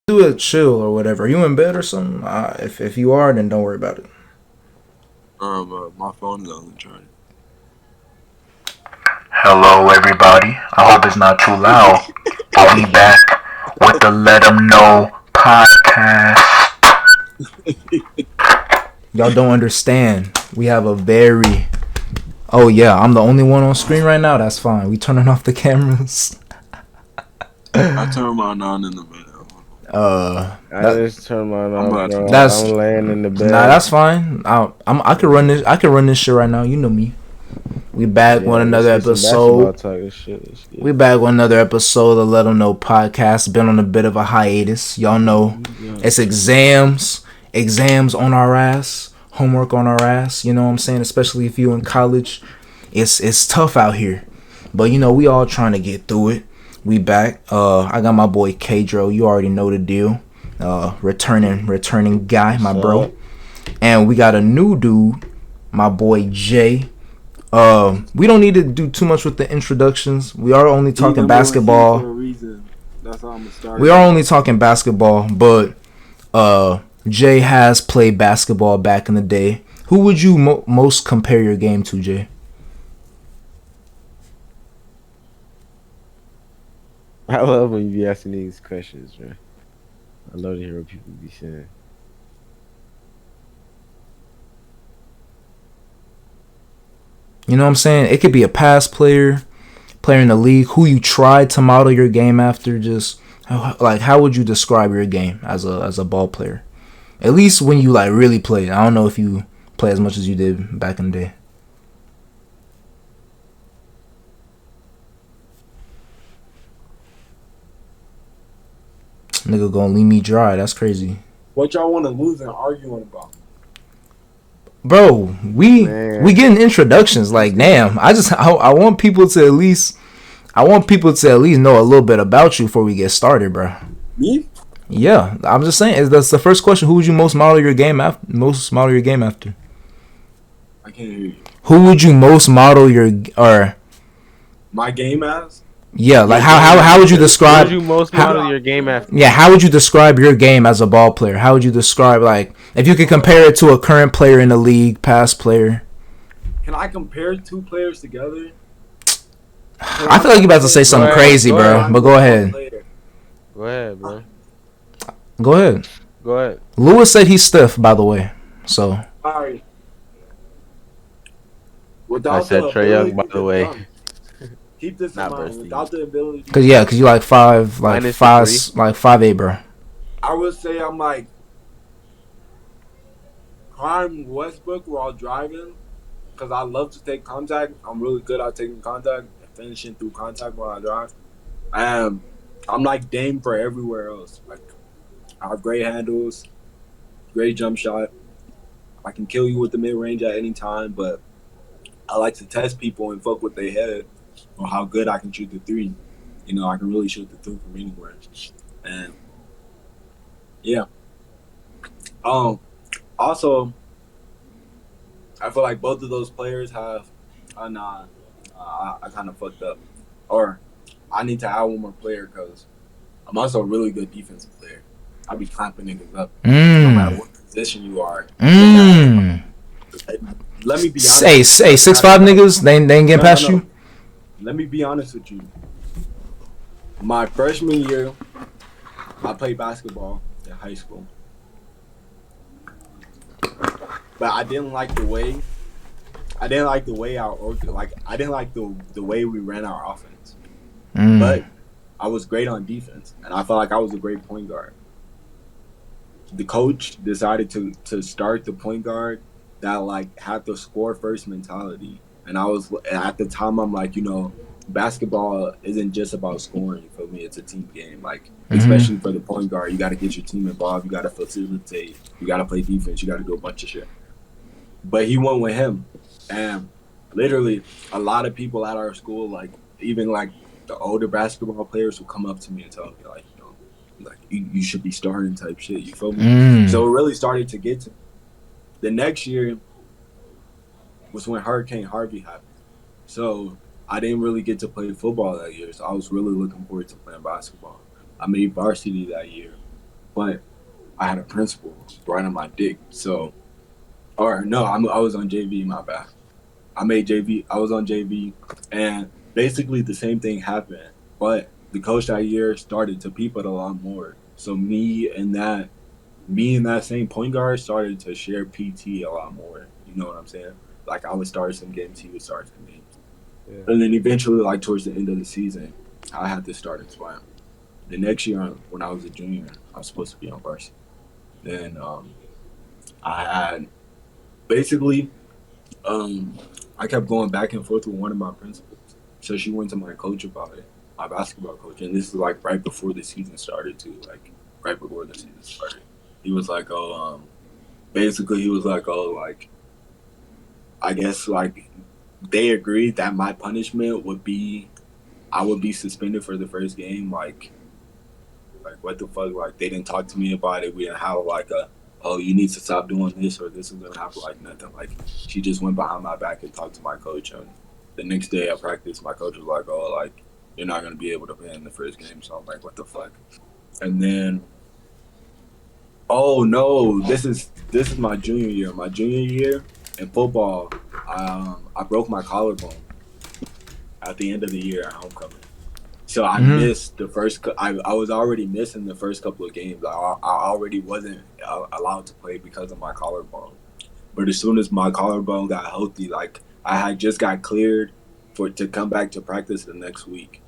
Do it chill or whatever. Are you in bed or something? If you are, then don't worry about it. My phone is on the charger. Hello, everybody. I hope it's not too loud. But we back with the Let 'em Know podcast. Y'all don't understand. We have a very. Oh yeah, I'm the only one on screen right now. That's fine. We turning off the cameras. I turned mine on in the middle. I just turned mine I'm off, about to bro. That's I'm laying in the bed. Nah, that's fine. I can run this. I can run this shit right now. You know me. We back with another episode. We back with another episode of the Let 'em Know podcast. Been on a bit of a hiatus. Y'all know it's exams on our ass, homework on our ass. You know what I'm saying? Especially if you in college, it's tough out here. But you know we all trying to get through it. We back. I got my boy Kadro. You already know the deal. Returning guy, my bro. And we got a new dude, my boy Jay. We don't need to do too much with the introductions. We are only talking basketball. That's how I'm gonna start. We are only talking basketball, but Jay has played basketball back in the day. Who would you most compare your game to, Jay? I love when you be asking these questions, man. I love to hear what people be saying. You know what I'm saying? It could be a past player in the league, who you tried to model your game after. Just like, how would you describe your game as a ball player? At least when you like really played. I don't know if you play as much as you did back in the day. Nigga gonna leave me dry. That's crazy. What y'all want to lose and arguing about? Bro, we getting introductions. Like, damn. I want people to at least know a little bit about you before we get started, bro. Me? Yeah, I'm just saying. That's the first question. Who would you most model your game after? I can't hear you. Who would you most model my game as? Yeah, like how would you describe? How would you most model your game after? Yeah, how would you describe your game as a ball player? How would you describe, like, if you could compare it to a current player in the league, past player? Can I compare two players together? I feel like you're about to say something crazy, bro. But go ahead. Go ahead, bro. Go ahead. Go ahead. Lewis said he's stiff, by the way. So. Sorry. I said Trae Young, by the way. Keep this in mind. Without the ability. Cause you like 5'8", bro. I would say I'm like prime Westbrook while driving, cause I love to take contact. I'm really good at taking contact and finishing through contact while I drive. I'm like Dame for everywhere else. Like, I have great handles, great jump shot. I can kill you with the mid range at any time, but I like to test people and fuck with their head on how good I can shoot the three. You know, I can really shoot the three from anywhere. And yeah. Also, I feel like both of those players have I kind of fucked up. Or I need to add one more player because I'm also a really good defensive player. I be clamping niggas up no matter what position you are. Let me be honest. Say 6'5" niggas, they ain't getting past you. Let me be honest with you. My freshman year, I played basketball in high school, but I didn't like the way. I didn't like the way I didn't like the way we ran our offense. But I was great on defense, and I felt like I was a great point guard. The coach decided to start the point guard that like had the score first mentality, and I was at the time I'm like, you know, basketball isn't just about scoring. For me, it's a team game. Like, especially for the point guard, you got to get your team involved. You got to facilitate. You got to play defense. You got to do a bunch of shit. But he went with him, and literally a lot of people at our school, like even like the older basketball players, will come up to me and tell me like, you know, like you should be starting type shit. You feel me? So it really started to get to me. The next year was when Hurricane Harvey happened. So I didn't really get to play football that year. So I was really looking forward to playing basketball. I made varsity that year. but I had a principal right on my dick. So, or no, I was on JV. My bad. I made JV. I was on JV, and basically the same thing happened. But the coach that year started to peep it a lot more. So me and that same point guard started to share PT a lot more. You know what I'm saying? Like I would start some games, he would start some games, and then eventually, like towards the end of the season, I had to start in spot. The next year, when I was a junior, I was supposed to be on varsity. Then I had basically I kept going back and forth with one of my principals. So she went to my coach about it, my basketball coach, and this is like right before the season started too, like right before the season started. He was like, oh, basically he was like, oh, like, I guess like they agreed that my punishment would be, I would be suspended for the first game. Like what the fuck? Like they didn't talk to me about it. We didn't have like a, oh, you need to stop doing this or this is gonna happen. Like nothing. Like she just went behind my back and talked to my coach. And the next day at practice, my coach was like, oh, like you're not gonna be able to play in the first game. So I'm like, what the fuck? And then, oh no, this is my junior year. My junior year in football, I broke my collarbone at the end of the year at homecoming. So I missed the first. I was already missing the first couple of games. I already wasn't allowed to play because of my collarbone. But as soon as my collarbone got healthy, like I had just got cleared to come back to practice the next week,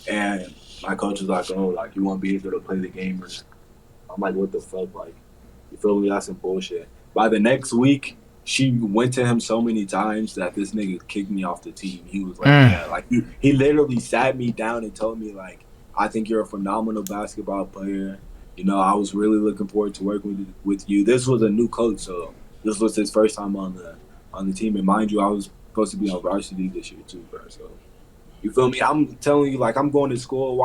and my coach was like, "Oh, like you won't be able to play the game." I'm like, "What the fuck?" Like, you feel me? That's some bullshit. By the next week, she went to him so many times that this nigga kicked me off the team. He was like, yeah, like he literally sat me down and told me like, I think you're a phenomenal basketball player. You know, I was really looking forward to working with you. This was a new coach, so this was his first time on the team. And mind you, I was supposed to be on varsity this year too, bro. So you feel me? I'm telling you, like I'm going to school,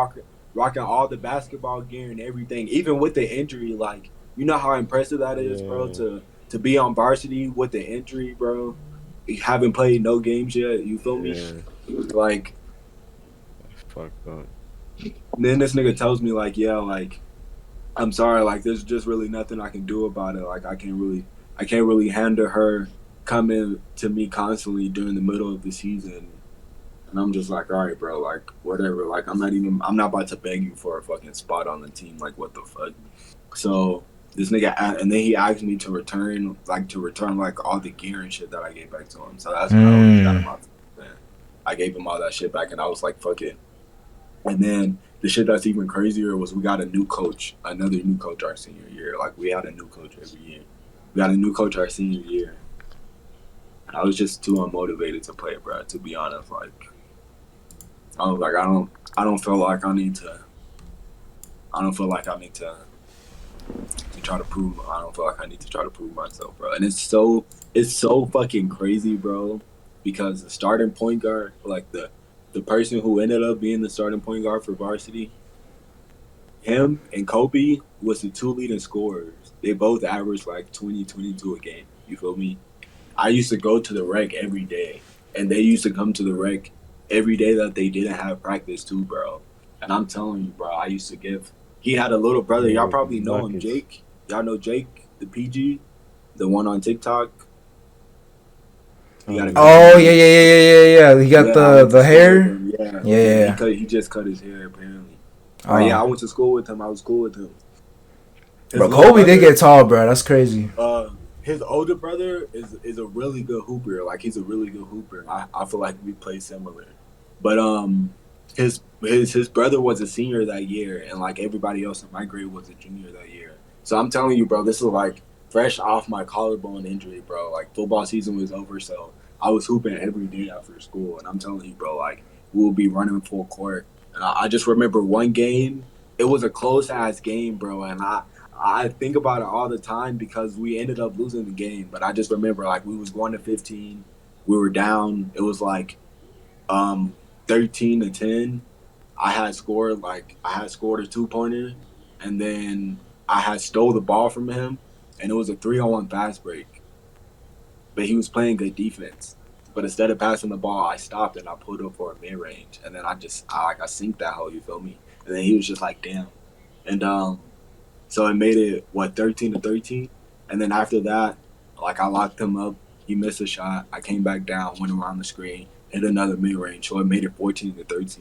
rocking all the basketball gear and everything, even with the injury. Like, you know how impressive that is, bro, to be on varsity with the injury, bro. You haven't played no games yet. You feel me? Yeah. Like, fucked up. Then this nigga tells me like, yeah, like, I'm sorry, like, there's just really nothing I can do about it. Like, I can't really handle her coming to me constantly during the middle of the season. And I'm just like, all right, bro, like, whatever. Like, I'm not about to beg you for a fucking spot on the team. Like, what the fuck? So this nigga, and then he asked me to return like all the gear and shit that I gave back to him. So that's when I already got him out. I gave him all that shit back, and I was like, fuck it. And then the shit that's even crazier was we got a new coach, another new coach our senior year. Like, we had a new coach every year. We got a new coach our senior year. And I was just too unmotivated to play, bro, to be honest. Like, I was like, I don't feel like I need to try to prove. I don't feel like I need to try to prove myself, bro. And it's so fucking crazy, bro, because the starting point guard, like the person who ended up being the starting point guard for varsity, him and Kobe was the two leading scorers. They both averaged like 20, 22 a game. You feel me? I used to go to the rec every day, and they used to come to the rec every day that they didn't have practice too, bro. And I'm telling you, bro, I used to give. He had a little brother. Y'all probably know him, Jake. Y'all know Jake, the PG, the one on TikTok. Oh yeah. He got the hair. Yeah. He just cut his hair apparently. Yeah, I went to school with him. I was cool with him. Bro, Kobe did get tall, bro. That's crazy. His older brother is a really good hooper. Like, he's a really good hooper. I feel like we play similar, but his brother was a senior that year, and like everybody else in my grade was a junior that year. So I'm telling you, bro, this is like fresh off my collarbone injury, bro. Like, football season was over, so I was hooping every day after school, and I'm telling you, bro, like we will be running full court. And I just remember one game. It was a close ass game, bro, and I think about it all the time because we ended up losing the game. But I just remember, like, we was going to 15. We were down. It was like 13-10. I had scored a 2-pointer, and then I had stole the ball from him, and it was a 3-on-1 fast break. But he was playing good defense. But instead of passing the ball, I stopped and I pulled up for a mid-range, and then I synced that hole. You feel me? And then he was just like, damn. And So it made it 13-13, and then after that, like I locked him up. He missed a shot. I came back down, went around the screen, hit another mid range. So it made it 14-13.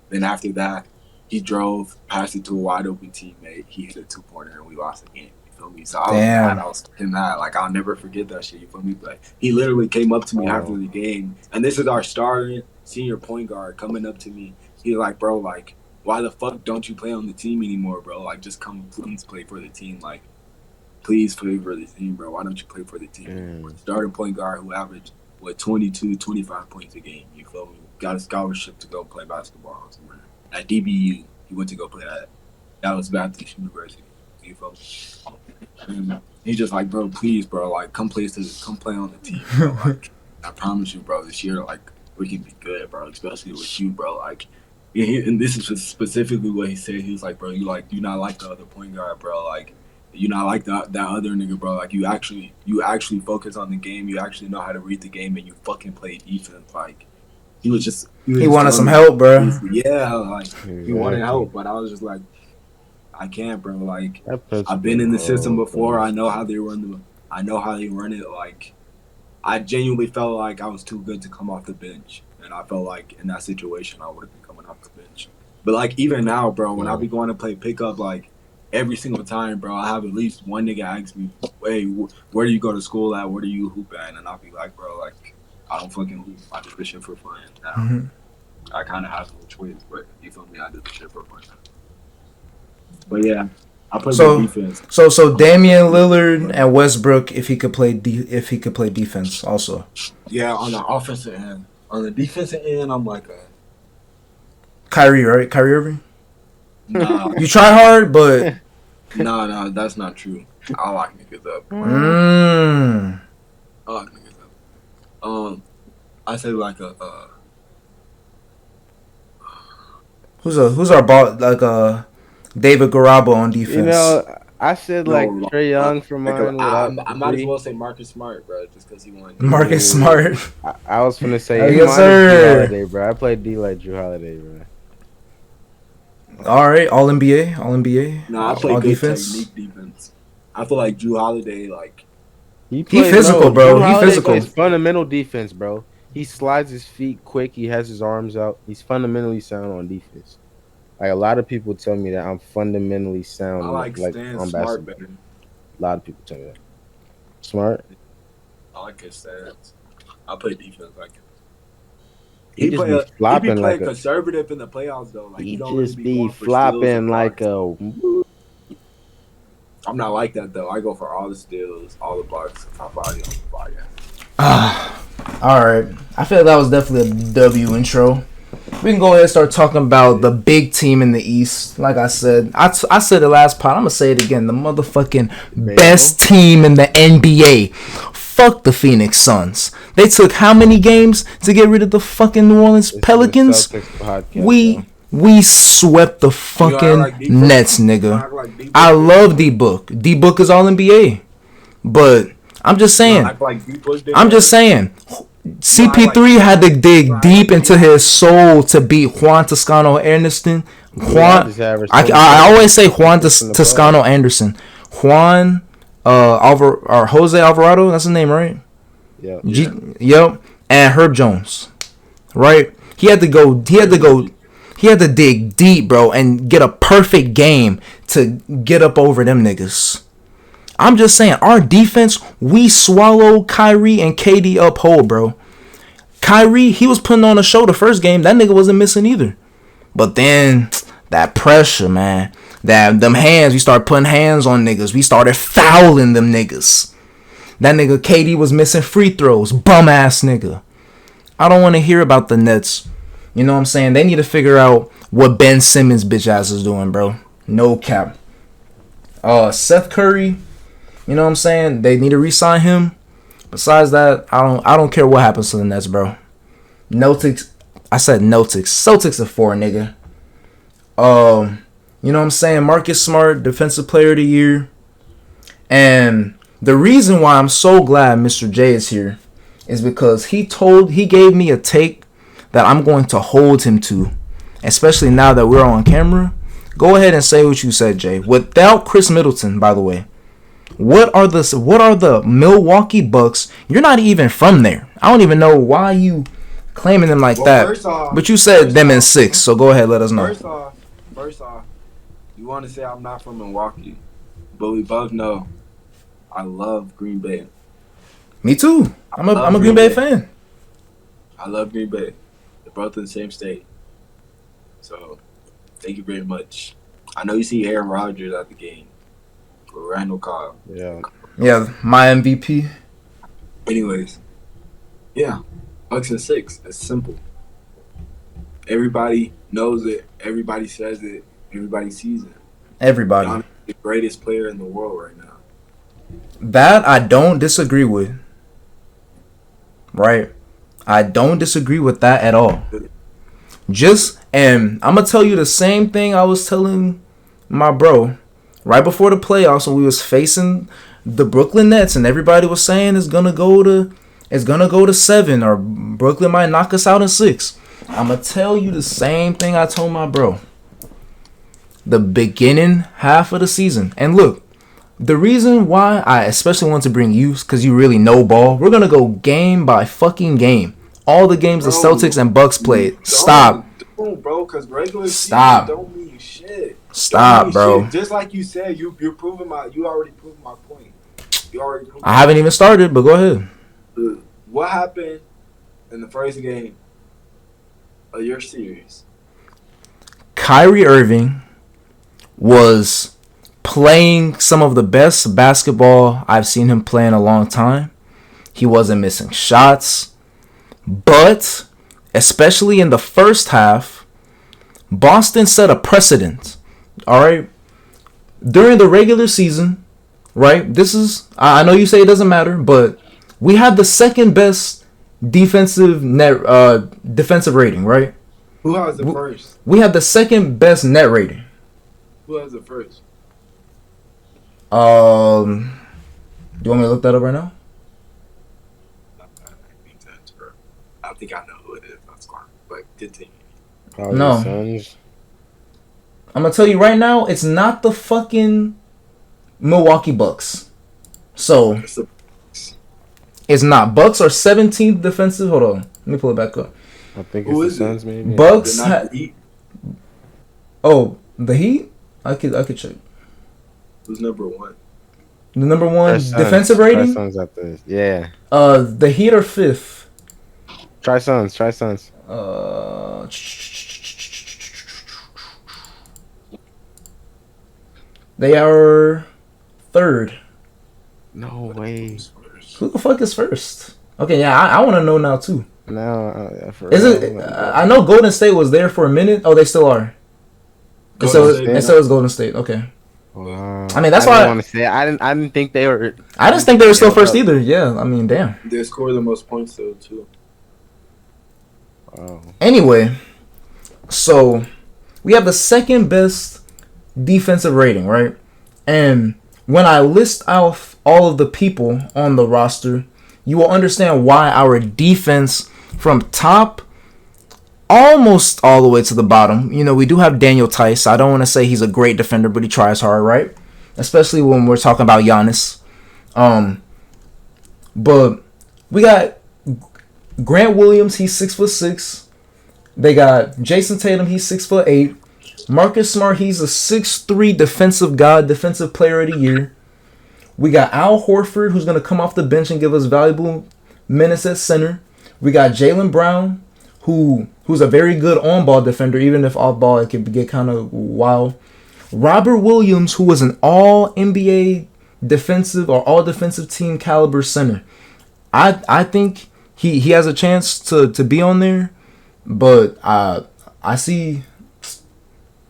Then after that, he drove, passed it to a wide open teammate. He hit a 2-pointer, and we lost the game. You feel me? So I was mad. I was mad. Like I'll never forget that shit. You feel me? But he literally came up to me after the game, and this is our starting senior point guard coming up to me. He's like, bro, like, why the fuck don't you play on the team anymore, bro? Like, just come, please play for the team. Like, please play for the team, bro. Why don't you play for the team? Starting point guard who averaged, 22, 25 points a game. You feel me? Got a scholarship to go play basketball somewhere. At DBU, he went to go play at Dallas Baptist University. You feel me? And he's just like, bro, please, bro, like, come play on the team, bro. Like, I promise you, bro, this year, like, we can be good, bro, especially with you, bro. Like, and this is just specifically what he said. He was like, bro, you not like the other point guard, bro. Like, you not like that other nigga, bro. Like, you actually focus on the game. You actually know how to read the game, and you fucking play defense. Like, he wanted some help, bro. Yeah, like, he wanted help, but I was just like, I can't, bro. Like, I've been in the system before. I know how they run it. Like, I genuinely felt like I was too good to come off the bench. And I felt like in that situation, I would have been coming off the bench. But, like, even now, bro, when I be going to play pickup, like, every single time, bro, I have at least one nigga ask me, hey, where do you go to school at? Where do you hoop at? And I'll be like, bro, like, I don't fucking hoop. I do this shit for fun. Now, I kind of have no choice, but you feel me? I do this shit for fun. But, yeah. I play defense. So Damian Lillard and Westbrook, if he could play defense, also. Yeah, on the offensive end. On the defensive end, I'm like a Kyrie, right? Kyrie Irving. Nah. You try hard, but no, that's not true. I lock niggas up. I lock niggas up. I say like a who's our ball, like David Garabo on defense. You know, I said like Trae Young for mine. I might as well say Marcus Smart, bro, just because he won. Marcus Smart. I was gonna say, yes, sir. Drew Holiday, bro. I played D like Drew Holiday, bro. All right, all NBA. No, I play good technique defense. I feel like Drew Holiday, like he physical, bro. He physical. Plays fundamental defense, bro. He slides his feet quick. He has his arms out. He's fundamentally sound on defense. Like, a lot of people tell me that I'm fundamentally sound. I like on basketball. Better. A lot of people tell me that. Smart? I like his stats. I play defense like him. He just be flopping like conservative in the playoffs, though. Like, he just be flopping like a... I'm not like that, though. I go for all the steals, all the blocks, top body on the fire. All right. I feel like that was definitely a W intro. We can go ahead and start talking about the big team in the East. Like I said, I said it last pod. I'm going to say it again. The motherfucking best team in the NBA. Fuck the Phoenix Suns. They took how many games to get rid of the fucking New Orleans Pelicans? We swept the fucking Nets, nigga. I love D-Book. D-Book is all NBA. But I'm just saying. CP3 had to dig deep into his soul to beat Juan Toscano Anderson. I always say Juan Toscano Anderson. Jose Alvarado, that's his name, right? Yeah. Yep. And Herb Jones, right? He had to dig deep, bro, and get a perfect game to get up over them niggas. I'm just saying, our defense, we swallowed Kyrie and KD up whole, bro. Kyrie, he was putting on a show the first game. That nigga wasn't missing either. But then, that pressure, man. Them hands, we started putting hands on niggas. We started fouling them niggas. That nigga KD was missing free throws. Bum ass nigga. I don't want to hear about the Nets. You know what I'm saying? They need to figure out what Ben Simmons bitch ass is doing, bro. No cap. Seth Curry, you know what I'm saying? They need to re-sign him. Besides that, I don't care what happens to the Nets, bro. Celtics. I said Celtics. Celtics are 4, nigga. You know what I'm saying? Marcus Smart, Defensive Player of the Year. And the reason why I'm so glad Mr. J is here is because he gave me a take that I'm going to hold him to, especially now that we're on camera. Go ahead and say what you said, Jay. Without Chris Middleton, by the way, what are the Milwaukee Bucks? You're not even from there. I don't even know why you claiming them like that. But you said them in 6, so go ahead, let us know. First off, you want to say I'm not from Milwaukee, but we both know I love Green Bay. Me too. I'm a Green Bay fan. I love Green Bay. They're both in the same state. So, thank you very much. I know you see Aaron Rodgers at the game. Or Randall Cobb. Yeah. Yeah, my MVP. Anyways. Yeah. Bucks and 6. It's simple. Everybody knows it. Everybody says it. Everybody sees it. Everybody. Giannis is the greatest player in the world right now. That I don't disagree with. Right? I don't disagree with that at all. And I'm going to tell you the same thing I was telling my bro right before the playoffs when we was facing the Brooklyn Nets and everybody was saying it's going to go to 7 or Brooklyn might knock us out in 6. I'm going to tell you the same thing I told my bro. The beginning half of the season. And look, the reason why I especially want to bring you is because you really know ball. We're going to go game by fucking game. All the games the Celtics and Bucks played. Stop. Don't, bro, because regular season don't mean shit. Stop, bro. Shit. Just like you said, you already proved my point. I haven't even started, but go ahead. What happened in the first game of your series? Kyrie Irving was playing some of the best basketball I've seen him play in a long time. He wasn't missing shots. But, especially in the first half, Boston set a precedent. All right? During the regular season, right? I know you say it doesn't matter, but we had the second best defensive rating, right? Who has the first? We had the second best net rating. Who has the first? Do you want me to look that up right now? I think I know who it is. That's fine. But continue. No. I'm going to tell you right now, it's not the fucking Milwaukee Bucks. So, it's not. Bucks are 17th defensive. Hold on. Let me pull it back up. I think it's the Suns, maybe. Bucks. The Heat. Oh, the Heat? I could check. Who's number 1? The number 1 defensive rating? Yeah. The Heat are 5th. Try Suns. They are 3rd. No way. Who the fuck is 1st? Okay, yeah, I want to know now too. No, is it? I know Golden State was there for a minute. Oh, they still are. And so is Golden State. Okay. I mean, that's why I want to say I didn't think they were. I didn't think they were still first either. Yeah, I mean, damn. They scored the most points though too. Wow. Anyway, so we have the second best defensive rating, right? And when I list out all of the people on the roster, you will understand why our defense from top almost all the way to the bottom. You know, we do have Daniel Tice. I don't want to say he's a great defender, but he tries hard, right? Especially when we're talking about Giannis. But we got Grant Williams, he's 6'6". They got Jason Tatum, he's 6'8". Marcus Smart, he's a 6'3" defensive god, defensive player of the year. We got Al Horford, who's going to come off the bench and give us valuable minutes at center. We got Jaylen Brown, who's a very good on-ball defender, even if off-ball it could get kind of wild. Robert Williams, who was an all-NBA defensive or all-defensive team caliber center. I think he has a chance to be on there, but I see,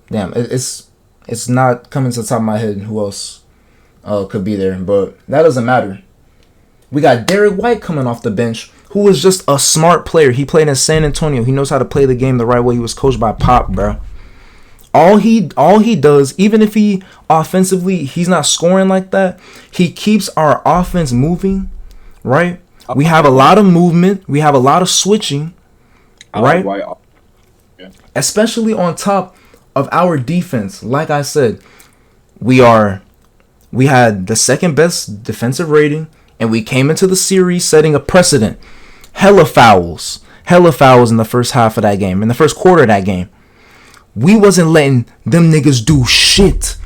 damn, it's not coming to the top of my head who else could be there, but that doesn't matter. We got Derek White coming off the bench, who was just a smart player. He played in San Antonio. He knows how to play the game the right way. He was coached by Pop, bro. All he does, even if he offensively he's not scoring like that, he keeps our offense moving, right? We have a lot of movement. We have a lot of switching, right? Yeah. Especially on top of our defense, like I said, we had the second best defensive rating, and we came into the series setting a precedent. Hella fouls in the first half of that game, in the first quarter of that game. We wasn't letting them niggas do shit.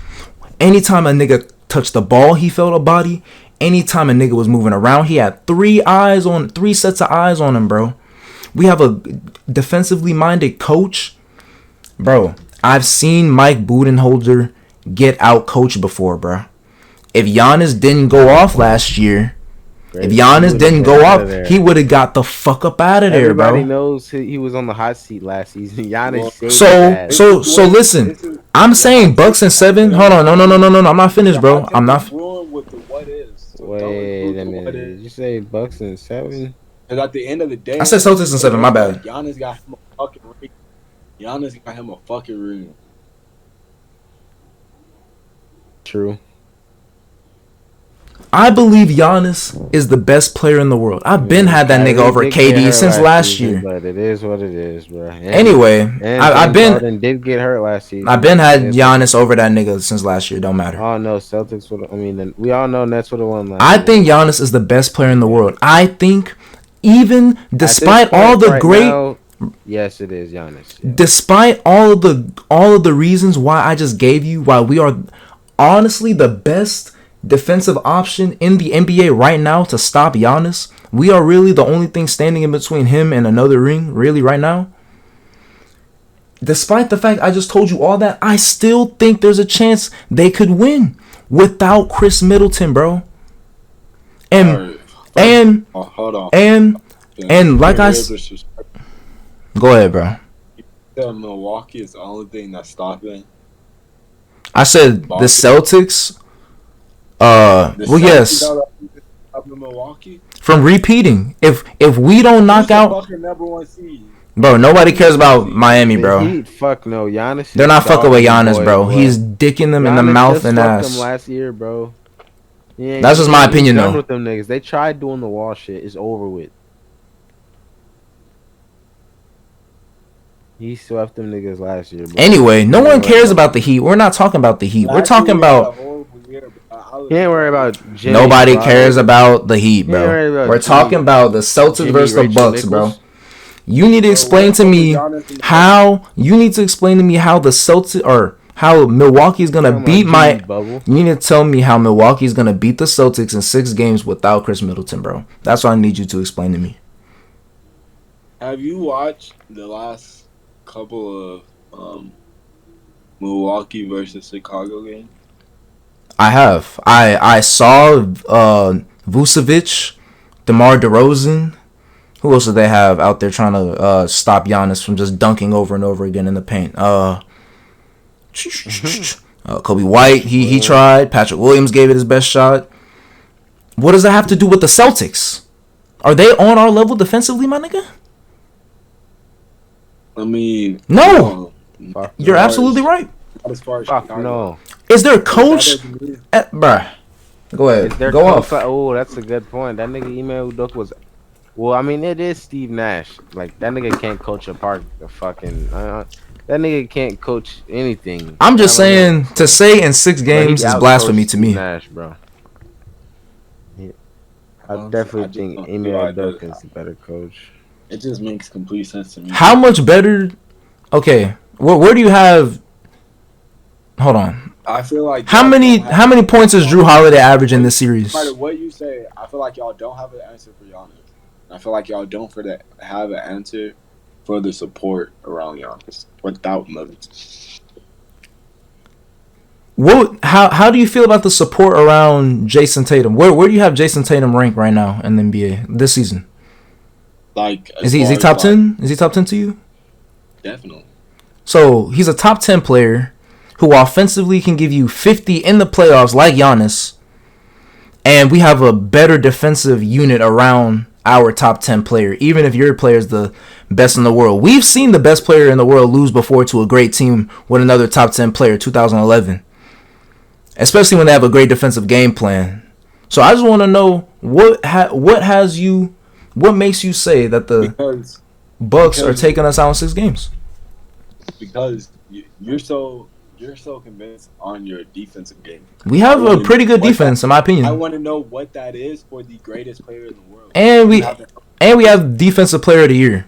Anytime a nigga touched the ball, he felt a body. Anytime a nigga was moving around, he had three sets of eyes on him, bro. We have a defensively minded coach. Bro, I've seen Mike Budenholzer get out coached before, bro. If Giannis didn't go off last year, he would have got the fuck up out of there, bro. Everybody knows he was on the hot seat last season. Giannis So listen, I'm saying Bucks and 7. Hold on, no. I'm not finished, bro. I'm not. Wait a minute. Did you say Bucks and 7? Because at the end of the day, I said Celtics and 7. My bad. Giannis got him a fucking ring. True. I believe Giannis is the best player in the world. I've been had that nigga over KD since last year. But it is what it is, bro. Anyway, I've been did get hurt last season. I've been had Giannis over that nigga since last year. Don't matter. Oh no, Celtics would. I mean, we all know Nets would have won last. I think Giannis is the best player in the world. I think even despite all the great. Now, yes, it is Giannis. Yeah. Despite all of the reasons why I just gave you, why we are honestly the best defensive option in the NBA right now to stop Giannis, we are really the only thing standing in between him and another ring, really, right now. Despite the fact I just told you all that, I still think there's a chance they could win without Chris Middleton, bro. And hold on. And like I said, go ahead, bro. Milwaukee is the only thing that's stopping. I said the Celtics. Yes. From repeating, if we don't knock out, bro, nobody cares about Miami, bro. Fuck no, Giannis. They're not fucking with Giannis, bro. He's dicking them in the mouth and ass. Them last year, bro. That's just my opinion, though. With them niggas, they tried doing the wall shit. It's over with. He swept them niggas last year, bro. Anyway, no one cares about the Heat. We're not talking about the Heat. We're talking about. He ain't worry about Jimmy. Nobody cares about the Heat, bro. We're talking about the Celtics versus the Bucks, bro. You need to explain to me how the Celtics or how Milwaukee's gonna beat You need to tell me how Milwaukee's gonna beat the Celtics in 6 games without Chris Middleton, bro. That's what I need you to explain to me. Have you watched the last couple of Milwaukee versus Chicago games? I have. I saw Vucevic, DeMar DeRozan. Who else do they have out there trying to stop Giannis from just dunking over and over again in the paint? Kobe White, he tried. Patrick Williams gave it his best shot. What does that have to do with the Celtics? Are they on our level defensively, my nigga? I mean, no. You're absolutely right. Not as far as no. Is there a coach? Bruh. Go ahead. Go off. Oh, that's a good point. That nigga Ime Udoka was. Well, I mean, it is Steve Nash. Like, that nigga can't coach a park. That nigga can't coach anything. I'm just saying, to say in 6 games is blasphemy to me. Nash, bro. I definitely think Ime Udoka is a better coach. It just makes complete sense to me. How much better? Okay, where do you have? Hold on. I feel like how many points is Drew Holiday average in this series? No matter what you say, I feel like y'all don't have an answer for Giannis. I feel like y'all don't have an answer for the support around Giannis without Middleton. How do you feel about the support around Jason Tatum? Where do you have Jason Tatum ranked right now in the NBA this season? Like, is he top 10? Is he top 10 to you? Definitely. So he's a top 10 player who offensively can give you 50 in the playoffs like Giannis, and we have a better defensive unit around our top 10 player, even if your player is the best in the world. We've seen the best player in the world lose before to a great team with another top 10 player, 2011, especially when they have a great defensive game plan. So I just want to know what makes you say that the Bucks are taking us out in 6 games? Because You're so convinced on your defensive game. We have a pretty good defense, in my I opinion. want to know what that is for the greatest player in the world. And we have defensive player of the year.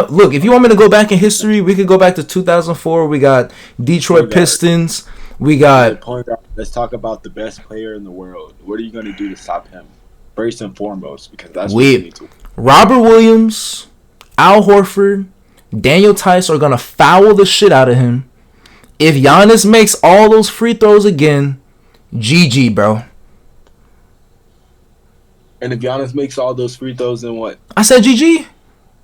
Look, if you want me to go back in history, we could go back to 2004. We got Detroit Pistons. We got. Let's talk about the best player in the world. What are you going to do to stop him? First and foremost, because that's what you need to. Robert Williams, Al Horford, Daniel Tice are gonna foul the shit out of him. If Giannis makes all those free throws again, GG, bro. And if Giannis makes all those free throws, then what? I said GG.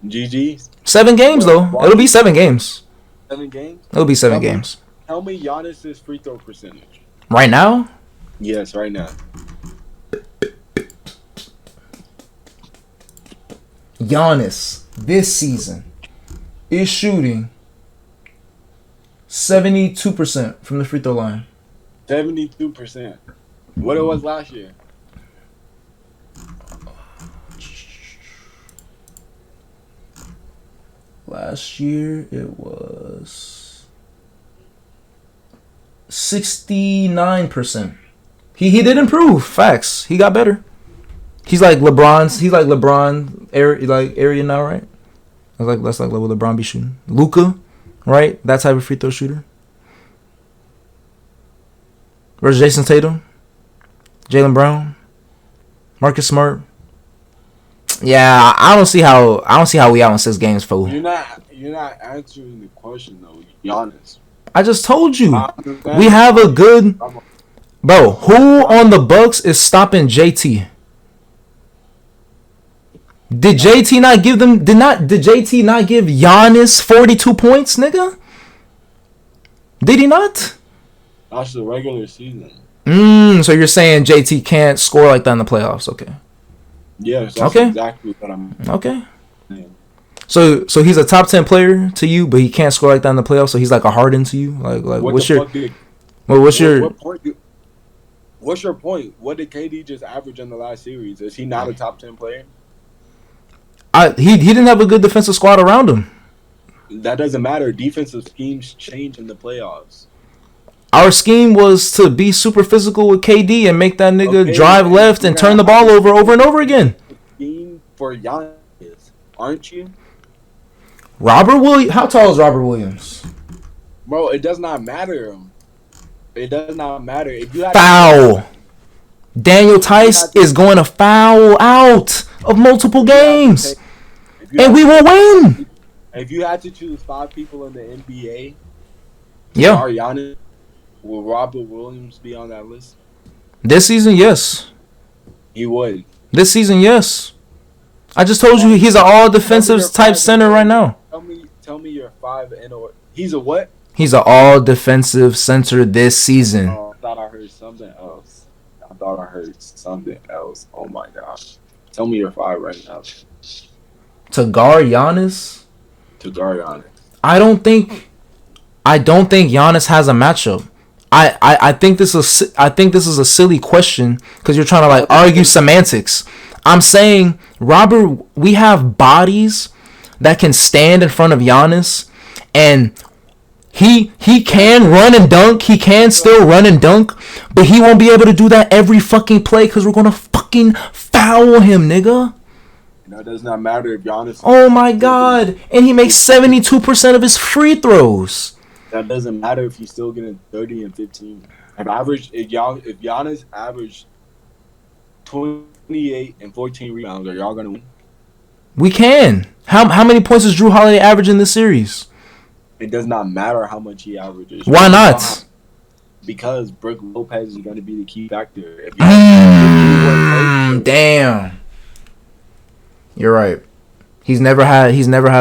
GG. 7 games though. It'll be 7 games. 7 games. It'll be 7 games. Tell me Giannis's free throw percentage. Right now? Yes, right now. Giannis this season is shooting 72% from the free throw line. 72%. What it was last year? Last year it was 69%. He did improve. Facts. He got better. He's like LeBron area now, right? That's like what LeBron be shooting. Luka, right? That type of free throw shooter. Where's Jason Tatum? Jaylen Brown? Marcus Smart? Yeah, I don't see how we out in 6 games, fool. You're not answering the question though, Giannis. I just told you. We have a good bro. Who on the Bucks is stopping JT? Did JT not give Giannis 42 points, nigga? Did he not? That's the regular season. So you're saying JT can't score like that in the playoffs? Okay. Yes, that's exactly what I'm okay. So he's a top 10 player to you, but he can't score like that in the playoffs. So he's like a Harden to you. Like what's your point? What's your point? What did KD just average in the last series? Is he not a top 10 player? He didn't have a good defensive squad around him. That doesn't matter. Defensive schemes change in the playoffs. Our scheme was to be super physical with KD and make that nigga drive left and turn the ball over and over again. Scheme for Giannis, aren't you? Robert Williams. How tall is Robert Williams? Bro, it does not matter. It does not matter. If you foul. Daniel Tice is going to foul out of multiple games. And we will win. If you had to choose 5 people in the NBA, Giannis, will Robert Williams be on that list? This season, yes. He would. This season, yes. I just told you he's an all defensive type center right now. Tell me your 5 in or he's a what? He's an all defensive center this season. Oh, I thought I heard something else. Oh my gosh. Tell me your 5 right now. To guard Giannis? I don't think Giannis has a matchup. I think this is a silly question because you're trying to like argue semantics. I'm saying, Robert, we have bodies that can stand in front of Giannis, and he can run and dunk. He can still run and dunk, but he won't be able to do that every fucking play because we're gonna fucking foul him, nigga. It does not matter if Giannis. Oh my god! And he makes 72% of his free throws. That doesn't matter if he's still getting 30 and 15. If Giannis averaged 28 and 14 rebounds, are y'all gonna win? We can. How many points does Drew Holiday average in this series? It does not matter how much he averages. Why not? Because Brook Lopez is going to be the key factor. Damn. You're right. He's never had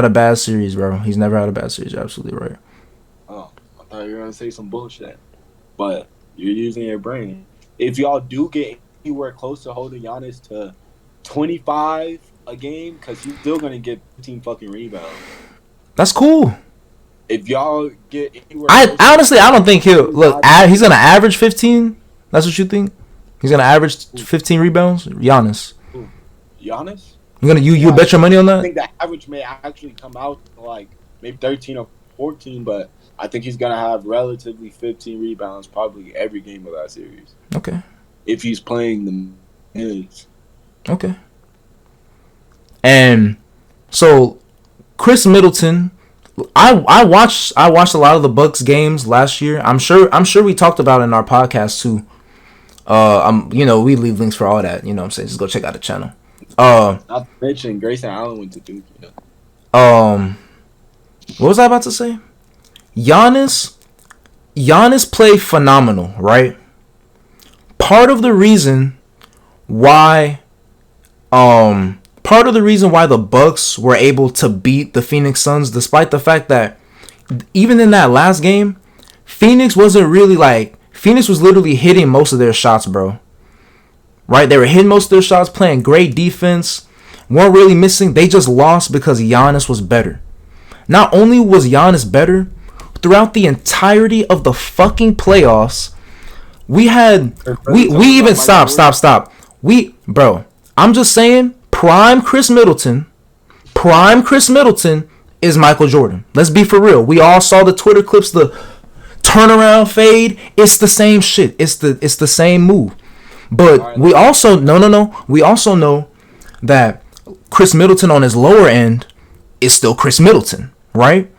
a bad series, bro. He's never had a bad series. You're absolutely right. Oh, I thought you were going to say some bullshit. But you're using your brain. If y'all do get anywhere close to holding Giannis to 25 a game, because he's still going to get 15 fucking rebounds. That's cool. If y'all get anywhere, I don't think he'll look. He's gonna average 15. That's what you think? He's gonna average 15 rebounds. Giannis. Giannis. You bet your money on that? I think the average may actually come out to like maybe 13 or 14, but I think he's gonna have relatively 15 rebounds probably every game of that series. Okay. If he's playing the minutes. Okay. And so Chris Middleton, I watched a lot of the Bucks games last year. I'm sure we talked about it in our podcast too. We leave links for all that. You know what I'm saying? Just go check out the channel. Not to mention Grayson Allen went to Duke. What was I about to say? Giannis played phenomenal, right? Part of the reason why the Bucks were able to beat the Phoenix Suns, despite the fact that even in that last game, Phoenix was literally hitting most of their shots, bro. Right? They were hitting most of their shots, playing great defense, weren't really missing. They just lost because Giannis was better. Not only was Giannis better, throughout the entirety of the fucking playoffs, we even stop. I'm just saying, prime Chris Middleton is Michael Jordan. Let's be for real. We all saw the Twitter clips, the turnaround fade. It's the same shit. It's the same move. But we also know that Chris Middleton on his lower end is still Chris Middleton, right?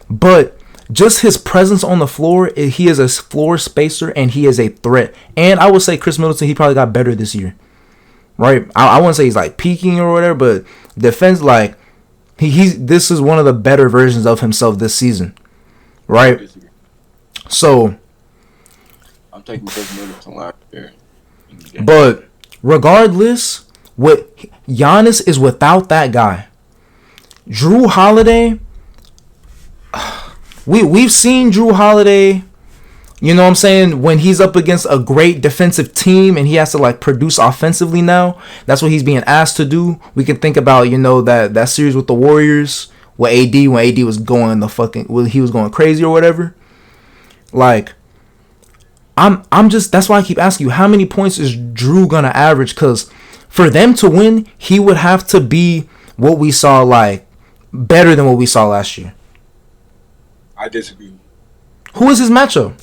But just his presence on the floor, he is a floor spacer and he is a threat. And I would say Chris Middleton, he probably got better this year, right? I wouldn't say he's like peaking or whatever, but defense, like this is one of the better versions of himself this season, right? So I'm taking Chris Middleton last year. But regardless, Giannis is without that guy. Jrue Holiday, we've seen Jrue Holiday, you know what I'm saying, when he's up against a great defensive team and he has to like produce offensively now. That's what he's being asked to do. We can think about, that series with the Warriors with AD, when AD was going he was going crazy or whatever. Like, that's why I keep asking you, how many points is Jrue gonna average? Because for them to win, he would have to be what we saw, like better than what we saw last year. I disagree. Who is his matchup?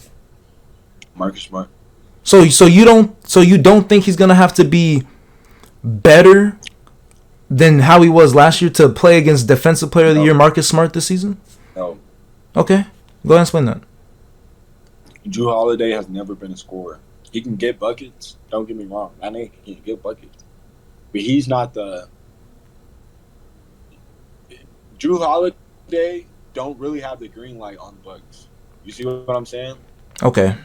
Marcus Smart. So you don't think he's gonna have to be better than how he was last year to play against Defensive Player of the Year Marcus Smart this season? No. Okay, go ahead and explain that. Jrue Holiday has never been a scorer. He can get buckets. Don't get me wrong. I think he can get buckets. But he's not the... Jrue Holiday don't really have the green light on the Bucks. You see what I'm saying? Okay.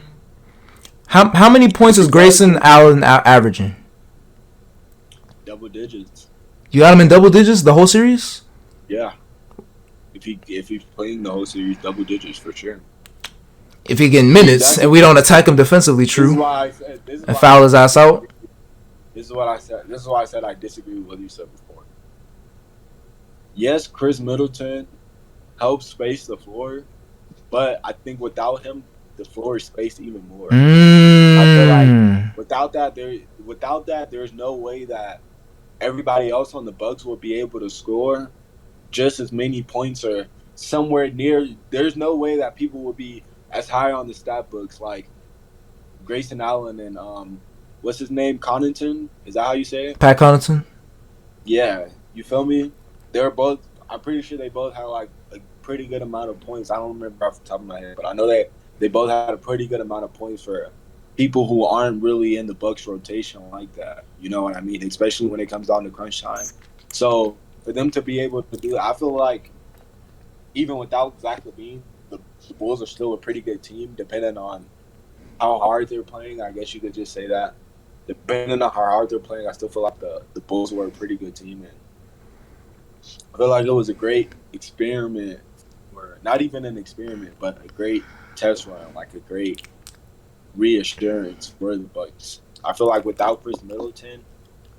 How many points is Grayson Allen averaging? Double digits. You got him in double digits the whole series? Yeah. If he's playing the whole series, double digits for sure. If he getting minutes and we don't attack him defensively, true. And foul his ass out. This is what I said. This is why I said I disagree with what you said before. Yes, Chris Middleton helps space the floor, but I think without him, the floor is spaced even more. I feel like without that, there's no way that everybody else on the Bucks will be able to score just as many points or somewhere near. There's no way that people will be as high on the stat books like Grayson Allen and what's his name, Connaughton? Is that how you say it? Pat Connaughton. Yeah, you feel me? They're both. I'm pretty sure they both had like a pretty good amount of points. I don't remember off the top of my head, but I know they both had a pretty good amount of points for people who aren't really in the Bucks rotation like that. You know what I mean? Especially when it comes down to crunch time. So for them to be able to do that, I feel like even without Zach LaVine, the Bulls are still a pretty good team, depending on how hard they're playing. I guess you could just say that. Depending on how hard they're playing, I still feel like the Bulls were a pretty good team. And I feel like it was a great experiment, or not even an experiment, but a great test run, like a great reassurance for the Bucks. I feel like without Chris Middleton,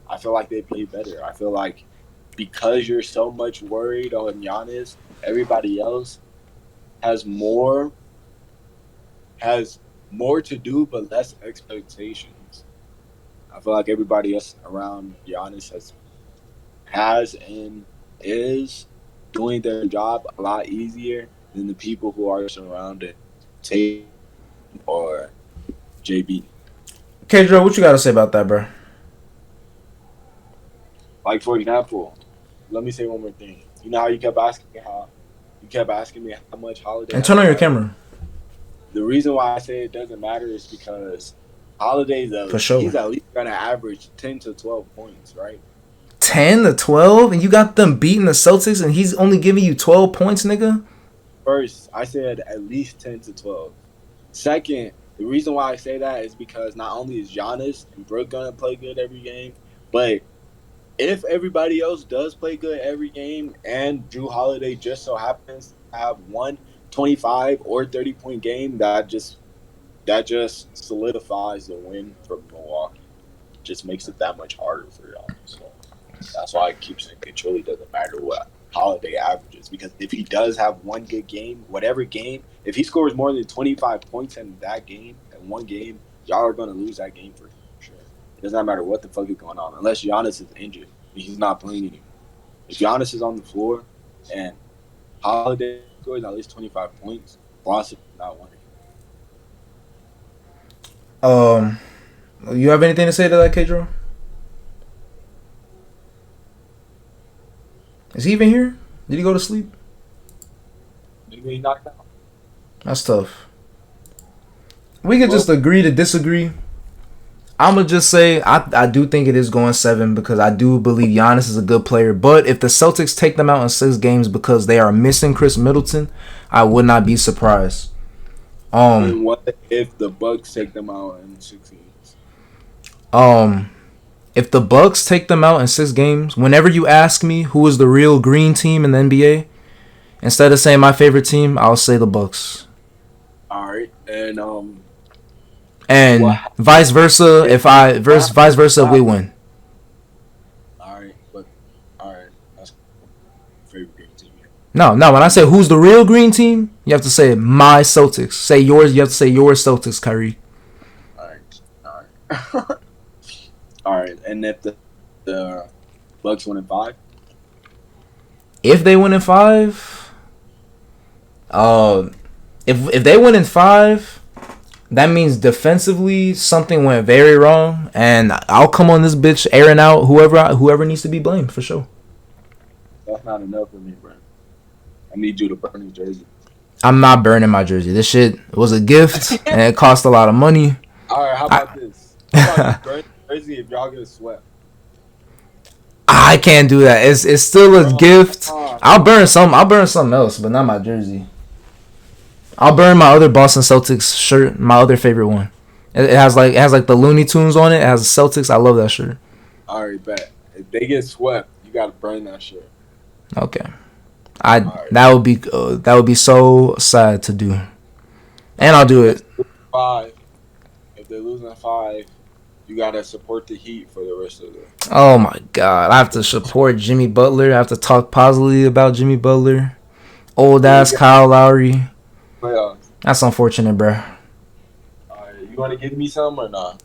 I feel like they play better. I feel like because you're so much worried on Giannis, everybody else has more to do but less expectations. I feel like everybody else around Giannis has and is doing their job a lot easier than the people who are surrounded Tatum or JB. K-Dro, what you got to say about that, bro? Like, for example, let me say one more thing. You know how you kept asking me how much Holiday. And turn on your camera. The reason why I say it doesn't matter is because Holiday's he's at least gonna average 10 to 12 points, right? 10 to 12, and you got them beating the Celtics, and he's only giving you 12 points, nigga. First, I said at least 10 to 12. Second, the reason why I say that is because not only is Giannis and Brook gonna play good every game, but if everybody else does play good every game and Drew Holiday just so happens to have one 25 or 30-point game, that just solidifies the win for Milwaukee. Just makes it that much harder for y'all. So that's why I keep saying it truly doesn't matter what Holiday averages, because if he does have one good game, whatever game, if he scores more than 25 points in that game, in one game, y'all are going to lose that game for sure. It doesn't matter what the fuck is going on, unless Giannis is injured. He's not playing anymore. If Giannis is on the floor and Holiday scores at least 25 points, Boston is not winning. You have anything to say to that, K-Dro? Is he even here? Did he go to sleep? Maybe he knocked out. That's tough. We could just agree to disagree. I'm going to just say I do think it is going 7 because I do believe Giannis is a good player. But if the Celtics take them out in 6 games because they are missing Chris Middleton, I would not be surprised. And what if the Bucks take them out in 6 games? If the Bucks take them out in 6 games, whenever you ask me who is the real green team in the NBA, instead of saying my favorite team, I'll say the Bucks. All right, and vice versa. If we win. All right, that's favorite green team. No. When I say who's the real green team, you have to say my Celtics. Say yours. You have to say your Celtics, Kyrie. All right. All right, and if the Bucks win in 5? If they win in 5, if they win in 5, that means defensively something went very wrong, and I'll come on this bitch airing out whoever needs to be blamed for sure. That's not enough for me, bro. I need you to burn his jersey. I'm not burning my jersey. This shit was a gift, and it cost a lot of money. All right, how about this? How about you burn jersey if y'all get swept? I can't do that. It's still a gift. I'll burn something else, but not my jersey. I'll burn my other Boston Celtics shirt, my other favorite one. It has like the Looney Tunes on it. It has the Celtics. I love that shirt. All right, bet. If they get swept, you gotta burn that shirt. Okay. That would be so sad to do, and I'll do it. 5. If they're losing 5. You gotta support the Heat for the rest of it. Oh my God! I have to support Jimmy Butler. I have to talk positively about Jimmy Butler. Old ass Kyle Lowry. Playoffs. That's unfortunate, bro. Alright, you wanna give me some or not?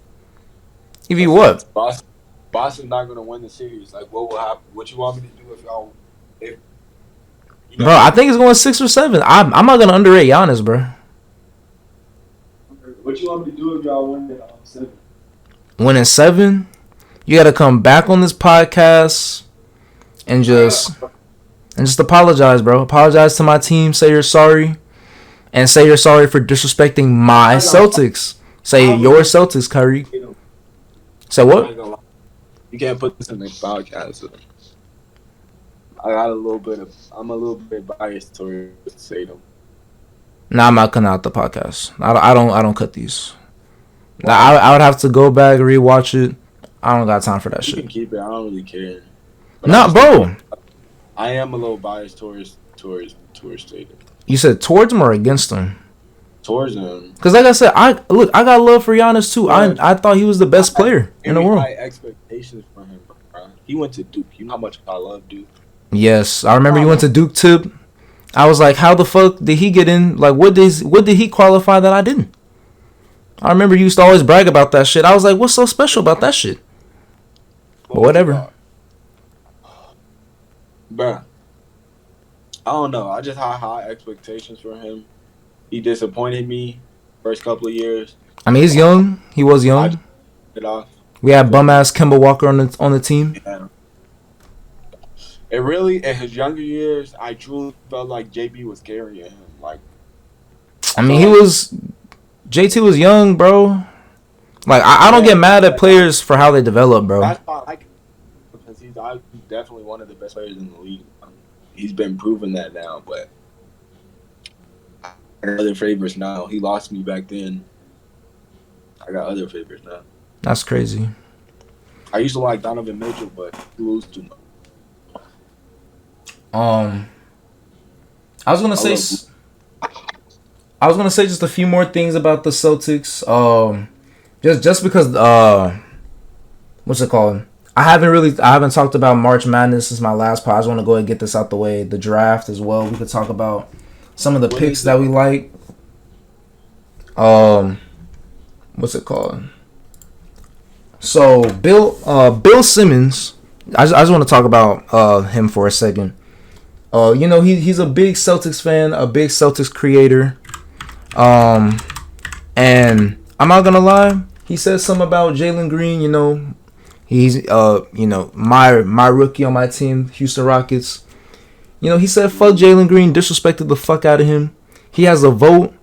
Give you what? Boston's not gonna win the series. Like, what will happen? What you want me to do if y'all? Bro, I think it's going 6 or 7. I'm not gonna underrate Giannis, bro. What you want me to do if y'all win 7? Winning 7, you gotta come back on this podcast and just apologize, bro. Apologize to my team. Say you're sorry, and say you're sorry for disrespecting my Celtics. Say your Celtics, Kyrie. Say what? You can't put this in the podcast. I'm a little bit biased towards Tatum. Nah, I'm not cutting out the podcast. I don't cut these. Now, I would have to go back and rewatch it. I don't got time for that shit. You can keep it. I don't really care. Nah, bro. I am a little biased towards Tatum. You said towards him or against him? Towards him. Because like I said, I got love for Giannis too. I thought he was the best player in the world. High expectations for him, bro. He went to Duke. You know how much I love Duke. Yes, I remember he went to Duke tip. I was like, how the fuck did he get in? Like, what did he qualify that I didn't? I remember you used to always brag about that shit. I was like, what's so special about that shit? But whatever. Bruh. I don't know. I just had high expectations for him. He disappointed me first couple of years. I mean, he's young. He was I young. just it off. We had bum ass Kemba Walker on the team. Yeah. It really, in his younger years, I truly felt like JB was carrying him. Like, I mean, JT was young, bro. Like, I don't get mad at players for how they develop, bro. That's why I like him, because he's definitely one of the best players in the league. He's been proving that now, but I got other favorites now. He lost me back then. I got other favorites now. That's crazy. I used to like Donovan Mitchell, but he lose too much. I was gonna say just a few more things about the Celtics. Just because what's it called? I haven't talked about March Madness since my last pod. I just want to go ahead and get this out the way. The draft as well. We could talk about some of the picks that we like. What's it called? So Bill Simmons. I just want to talk about him for a second. He's a big Celtics fan, a big Celtics creator. And I'm not gonna lie, he said something about Jalen Green. He's my rookie on my team, Houston Rockets. He said fuck Jalen Green, disrespected the fuck out of him. He has a vote,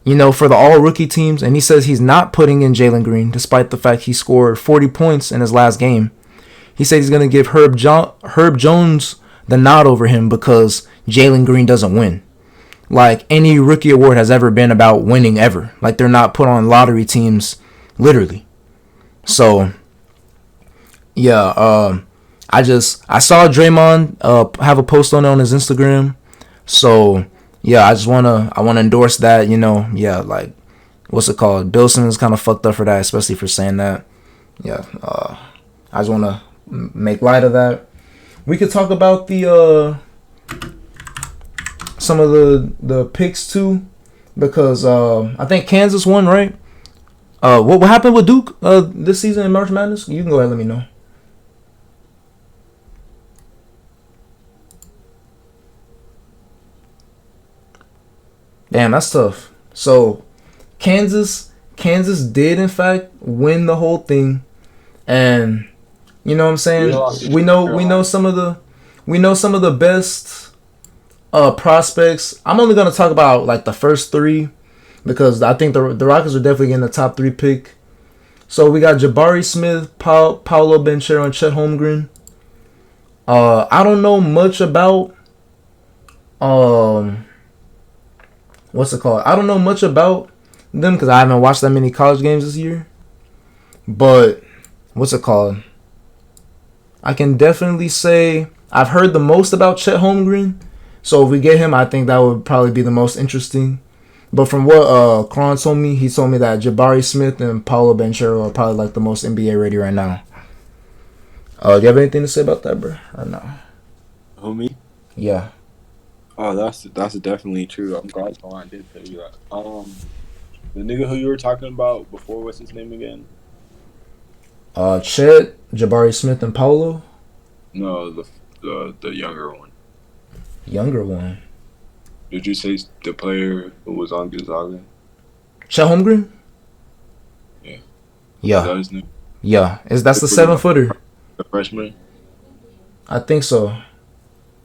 for the all rookie teams, and he says he's not putting in Jalen Green despite the fact he scored 40 points in his last game. He said he's gonna give Herb Jones the nod over him because Jalen Green doesn't win. Like, any rookie award has ever been about winning ever. Like, they're not put on lottery teams, literally. So, yeah, I saw Draymond have a post on it on his Instagram. So, yeah, I wanna endorse that, yeah, like, what's it called? Bill Simmons kind of fucked up for that, especially for saying that. Yeah, I just wanna make light of that. We could talk about the some of the picks too, because I think Kansas won, right? What happened with Duke this season in March Madness? You can go ahead and let me know. Damn, that's tough. So Kansas did in fact win the whole thing, and you know what I'm saying? We know some of the best prospects. I'm only gonna talk about like the first three because I think the Rockets are definitely getting the top 3 pick. So we got Jabari Smith, Paolo Banchero, and Chet Holmgren. I don't know much about what's it called? I don't know much about them because I haven't watched that many college games this year. But what's it called? I can definitely say I've heard the most about Chet Holmgren. So if we get him, I think that would probably be the most interesting. But from what Kron told me, he told me that Jabari Smith and Paolo Banchero are probably like the most NBA ready right now. Do you have anything to say about that, bro? Or no? Who, me? Yeah. Oh, that's definitely true. I'm glad Kron did tell you that. The nigga who you were talking about before, what's his name again? Chet, Jabari Smith, and Paolo. No, the younger one. Younger one. Did you say the player who was on Gonzaga? Chet Holmgren? Yeah. Yeah. Is that his name? Yeah. That's the 7-footer. The freshman? I think so.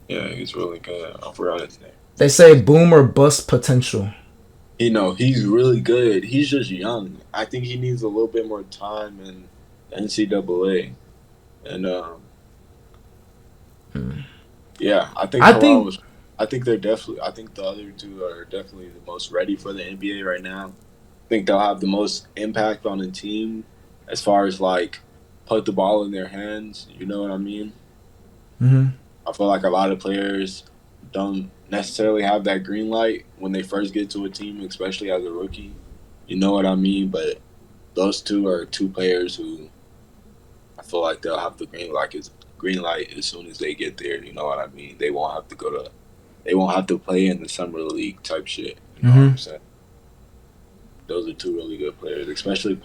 Yeah, he's really good. I forgot his name. They say boom or bust potential. He's really good. He's just young. I think he needs a little bit more time in NCAA. And yeah, I think they're definitely. I think the other two are definitely the most ready for the NBA right now. I think they'll have the most impact on the team as far as like put the ball in their hands. You know what I mean? Mm-hmm. I feel like a lot of players don't necessarily have that green light when they first get to a team, especially as a rookie. You know what I mean? But those two are two players who I feel like they'll have the green light as soon as they get there. You know what I mean? They won't have to play in the summer league type shit. You know what I'm saying? Those are two really good players, especially.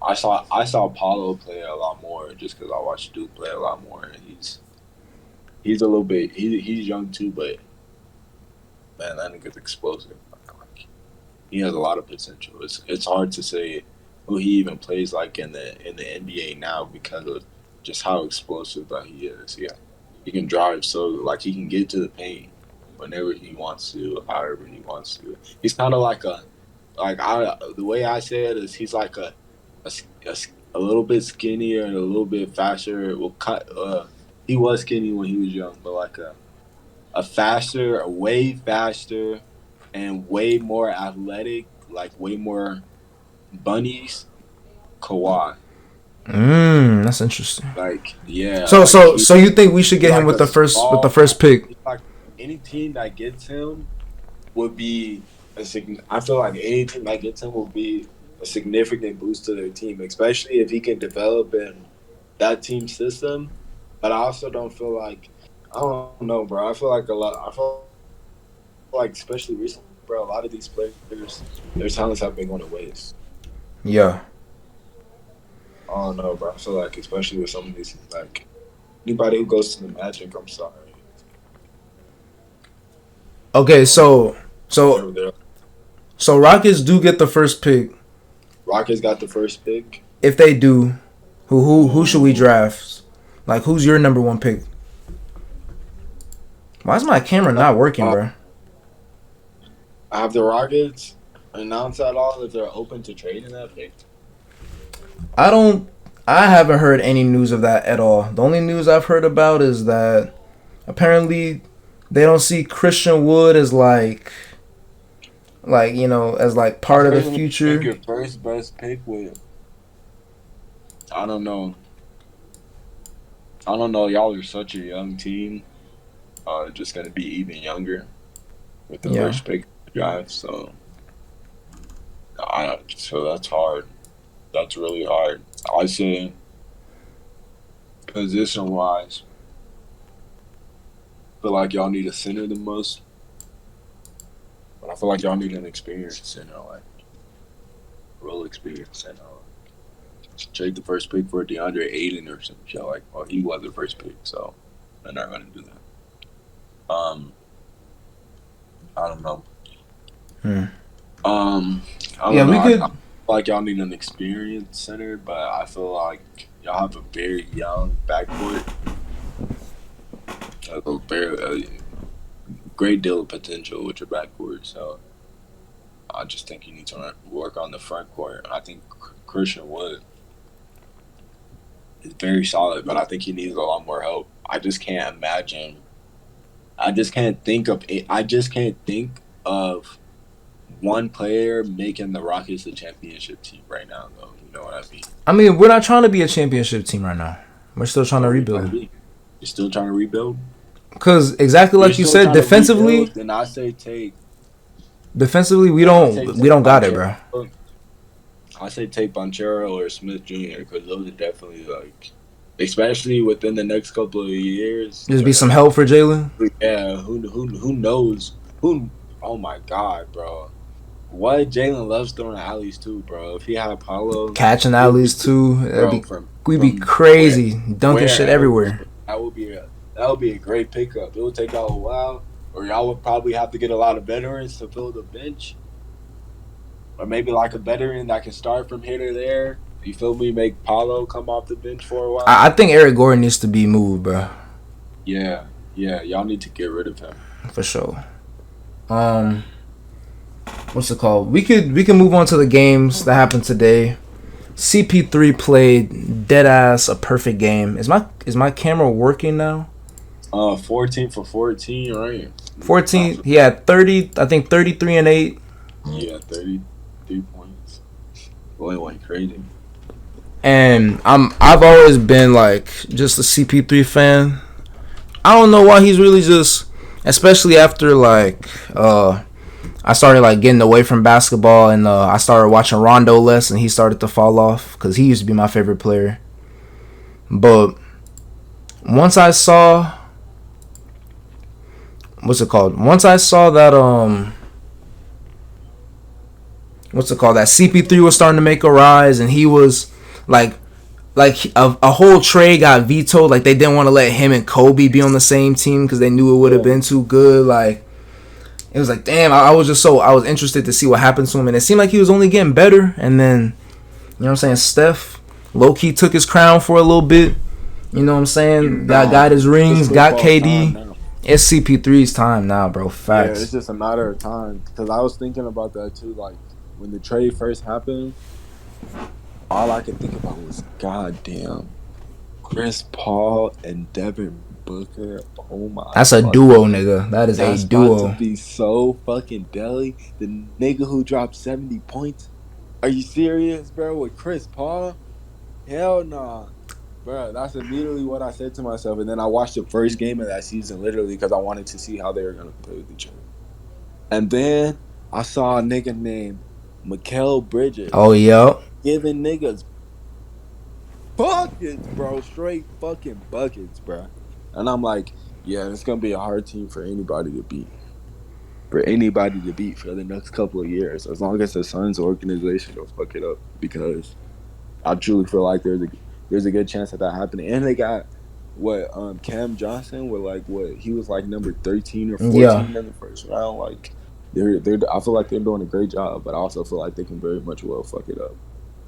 I saw Paulo play a lot more just because I watched Duke play a lot more, and he's a little bit. He's young too, but man, that nigga's explosive. Like, he has a lot of potential. It's hard to say who he even plays like in the NBA now because of just how explosive that he is. Yeah, he can drive so like he can get to the paint whenever he wants to, however he wants to. He's kind of like the way I say it is he's like a little bit skinnier and a little bit faster. He was skinny when he was young, but like a way faster, and way more athletic, like way more bunnies. Kawhi. That's interesting. Like yeah. So you think we should get him with the first pick? Like any team that gets him would be I feel like any team that gets him will be a significant boost to their team, especially if he can develop in that team system. But I also don't feel like I don't know, bro. I feel like especially recently, bro, a lot of these players, their talents have been going to waste. Yeah. I don't know, bro. I feel like especially with some of these, like anybody who goes to the Magic, I'm sorry. Okay, so Rockets do get the first pick. Rockets got the first pick. If they do, who should we draft? Like, who's your number one pick? Why is my camera not working, bro? Have the Rockets announced at all that they're open to trading that pick? I haven't heard any news of that at all. The only news I've heard about is that apparently they don't see Christian Wood as like as like part of the future. Take your first best pick with. I don't know. Y'all are such a young team. Just gonna be even younger with the first pick draft. So that's hard. That's really hard. I say position wise, I feel like y'all need a center the most. But I feel like y'all need an experienced center, like real experienced center. Trade the first pick for DeAndre Ayton or some shit like. Well, he was the first pick, so they're not gonna do that. I don't know. We could. I feel like y'all need an experienced center, but I feel like y'all have a very young backcourt. A great deal of potential with your backcourt, so I just think you need to work on the front court. I think Christian Wood is very solid, but I think he needs a lot more help. I just can't think of one player making the Rockets a championship team right now, though. You know what I mean? I mean, we're not trying to be a championship team right now. We're still trying to rebuild. You're still trying to rebuild? Because exactly like you said, defensively, then I say take. Defensively, we don't got it, bro. I say take Banchero or Smith Jr. because those are definitely like, especially within the next couple of years. There's be some help for Jalen. Yeah, who knows? Oh my God, bro. What Jalen loves throwing alleys too, bro. If he had Paulo catching alleys too, we'd be crazy, dunking shit everywhere. That would be a great pickup. It would take y'all a while, or y'all would probably have to get a lot of veterans to fill the bench, or maybe like a veteran that can start from here to there. You feel me? Make Paulo come off the bench for a while. I think Eric Gordon needs to be moved, bro. Yeah. Y'all need to get rid of him for sure. What's it called? We could move on to the games that happened today. CP3 played dead ass a perfect game. Is my camera working now? 14 for 14, right? 14. He had 30. I think 33 and 8. Yeah, 33 points. Boy, went crazy. And I've always been like just a CP3 fan. I don't know why he's really just, especially after like I started like getting away from basketball and I started watching Rondo less and he started to fall off because he used to be my favorite player. But once I saw that that CP3 was starting to make a rise and he was like like a whole trade got vetoed. Like they didn't want to let him and Kobe be on the same team because they knew it would have been too good. Like it was like, damn, I was interested to see what happened to him, and it seemed like he was only getting better. And then, you know what I'm saying, Steph low key took his crown for a little bit. You know what I'm saying? Got his rings, got KD. It's CP3's time now, bro. Facts. Yeah, it's just a matter of time. Because I was thinking about that too. Like when the trade first happened, all I could think about was, goddamn, Chris Paul and Devin Booker. Oh my! That's a duo, nigga. That is a duo. That's about to be so fucking deadly. The nigga who dropped 70 points. Are you serious, bro? With Chris Paul? Hell nah. Bro, that's immediately what I said to myself. And then I watched the first game of that season literally because I wanted to see how they were going to play with each other. And then I saw a nigga named Mikal Bridges. Oh, yep. Giving niggas buckets, bro. Straight fucking buckets, bro. And I'm like, yeah, it's going to be a hard team for anybody to beat. For anybody to beat for the next couple of years. As long as the Suns organization don't fuck it up. Because I truly feel like there's a good chance of that happening. And they got Cam Johnson he was like number 13 or 14 in the first round. Like I feel like they're doing a great job, but I also feel like they can very much well fuck it up.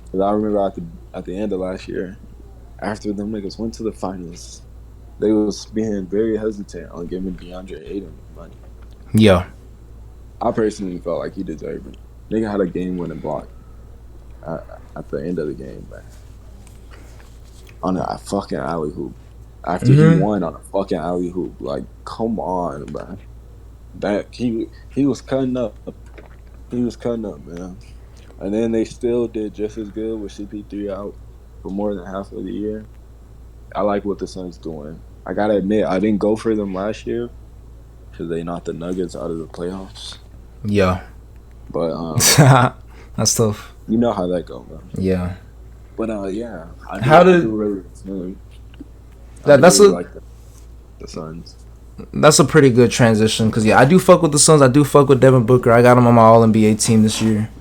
Because I remember at the end of last year, after them niggas went to the finals, they was being very hesitant on giving DeAndre Ayton money. Yeah. I personally felt like he deserved it. Nigga had a game-winning block at the end of the game, man. On a fucking alley hoop. After he won on a fucking alley hoop. Like, come on, man. That he was cutting up. He was cutting up, man. And then they still did just as good with CP3 out for more than half of the year. I like what the Suns doing. I gotta admit, I didn't go for them last year because they knocked the Nuggets out of the playoffs. Yeah. But that's tough. You know how that go, man. Yeah. But yeah, that's like the Suns. That's a pretty good transition because I do fuck with the Suns. I do fuck with Devin Booker. I got him on my All NBA team this year.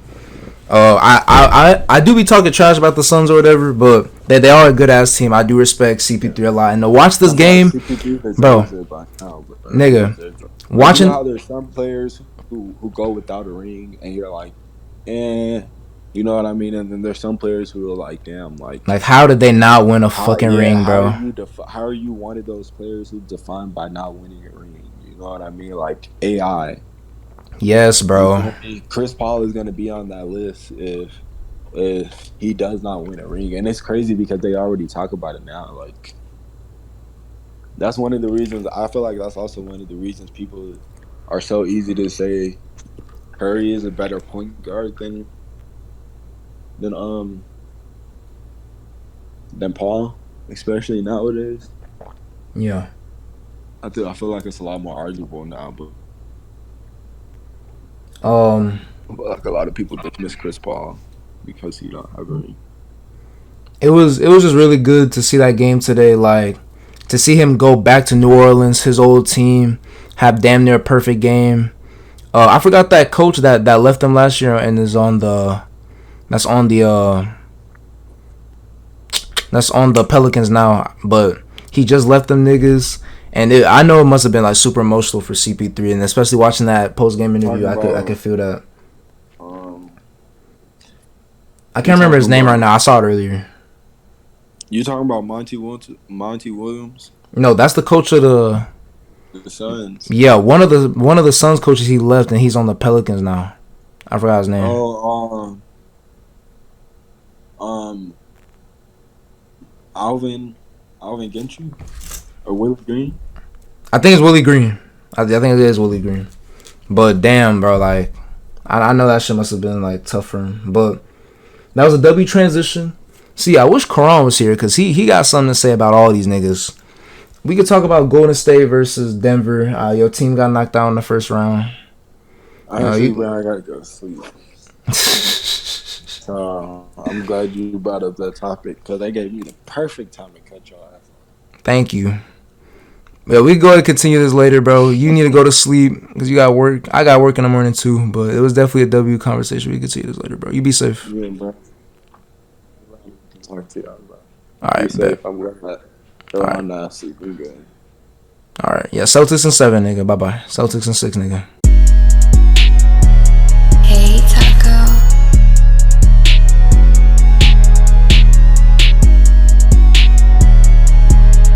I do be talking trash about the Suns or whatever, but they are a good ass team. I do respect CP3 a lot, and to watch this game, bro, nigga, watching. You know how there's some players who go without a ring, and you're like, you know what I mean? And then there's some players who are like, damn, like how did they not win a fucking ring, bro? How are you one of those players who's defined by not winning a ring? You know what I mean? Like AI. Yes, bro. Chris Paul is gonna be on that list if he does not win a ring, and it's crazy because they already talk about it now. Like that's one of the reasons. I feel like that's also one of the reasons people are so easy to say Curry is a better point guard than Paul, especially nowadays. Yeah. I feel like it's a lot more arguable now, but like a lot of people dismiss Chris Paul because he don't have a ring. It was just really good to see that game today. Like to see him go back to New Orleans, his old team, have damn near a perfect game. I forgot that coach that left them last year and is on the Pelicans now, but he just left them niggas, and I know it must have been like super emotional for CP3, and especially watching that post game interview, I could feel that. I can't remember his name right now. I saw it earlier. You talking about Monty Williams? No, that's the coach of the Suns. Yeah, one of the Suns coaches, he left and he's on the Pelicans now. I forgot his name. Alvin Gentry or Willie Green? I think it's Willie Green. I think it is Willie Green. But damn, bro, like I know that shit must have been like tough for him. But that was a W transition. See, I wish Karan was here because he got something to say about all these niggas. We could talk about Golden State versus Denver. Your team got knocked out in the first round. I gotta go to sleep. So I'm glad you brought up that topic because they gave me the perfect time to cut your ass off. Thank you. Yeah, we can go ahead and continue this later, bro. You need to go to sleep because you got work. I got work in the morning too, but it was definitely a W conversation. We can continue this later, bro. You be safe. Yeah, bro. Talk to y'all, bro. All Be right, bet. safe. I'm glad they're on sleeping good. All right, yeah. Celtics in 7, nigga. Bye bye. Celtics in 6, nigga.